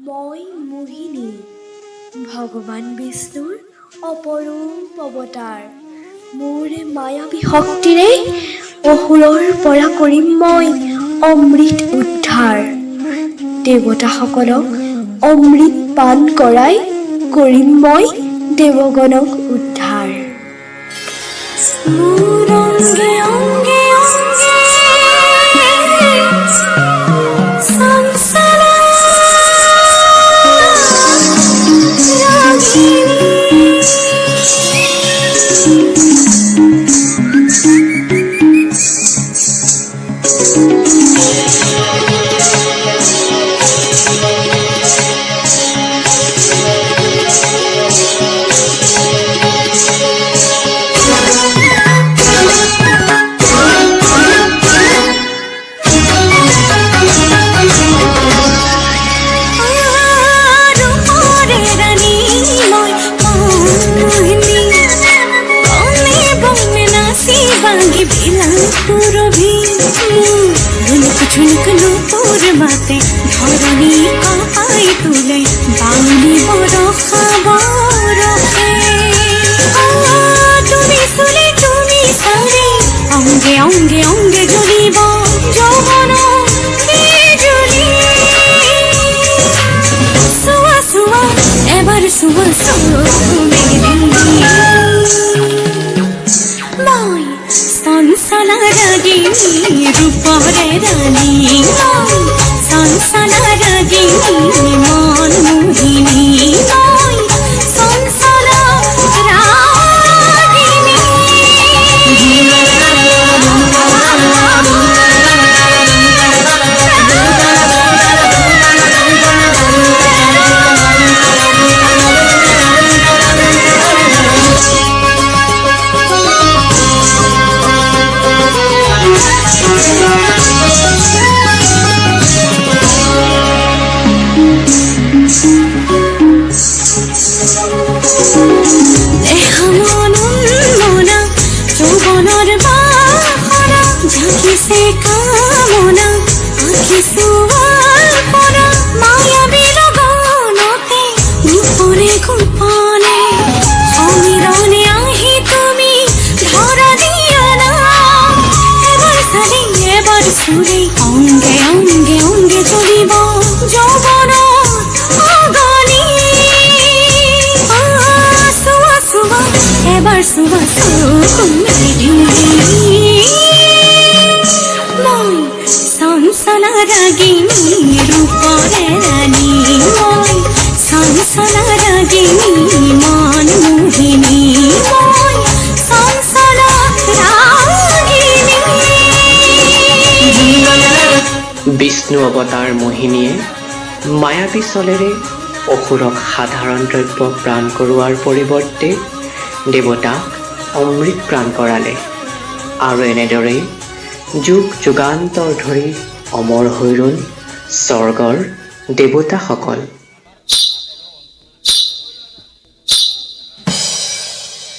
মই মোহিনী, ভগৱান বিষ্ণুৰ অপৰূপ অৱতাৰ। মোৰে মায়াবী শক্তিৰে অসুৰৰ পৰা কৰিম মই অমৃত উদ্ধাৰ। দেৱতাসকলক অমৃত পান কৰাই কৰিম মই দেৱগণক উদ্ধাৰ। মোৰ অংগে অংগে মাতে ধৰণী কপাই তোলে বাউলি বৰষা বৰষে। তুমি চুলি তুমি চাৰি অংগে অংগে অংগে জ্বলিব যৌৱন বিজুলি। চোৱা চোৱা এবাৰ চোৱা মই চঞ্চলা ৰাগিনী ৰূপৰে ৰাণী। চঞ্চলা ৰাগিনী মন মোহিনী মই চঞ্চলা ৰাগিনী। ঝাঁকিছে কামনা আঁকি চোৱাৰ পৰা মায়াবী লগনতে গোপনে গোপনে সমীৰণে আহি তুমি ধৰা দিয়া না। এবাৰ চালি এবাৰ চুৰি অংগে অংগে অংগে জ্বলিব যৌৱন অগনি। চোৱা চোৱা এবাৰ চোৱা চঞ্চলা ৰাগিনী ৰূপৰে ৰাণী মই চঞ্চলা ৰাগিনী মন মোহিনী মই চঞ্চলা ৰাগিনী। বিষ্ণু অৱতাৰ মোহিনীয়ে মায়াবী চলেৰে অসুৰক সাধাৰণ দ্ৰব্য প্ৰাণ কৰোৱাৰ পৰিৱৰ্তে দেৱতাক অমৃত প্ৰাণ কৰালে আৰু এনেদৰেই যুগ যুগান্তৰ ধৰি অমৰ হৈ ৰ'ল স্বৰ্গৰ দেৱতাসকল।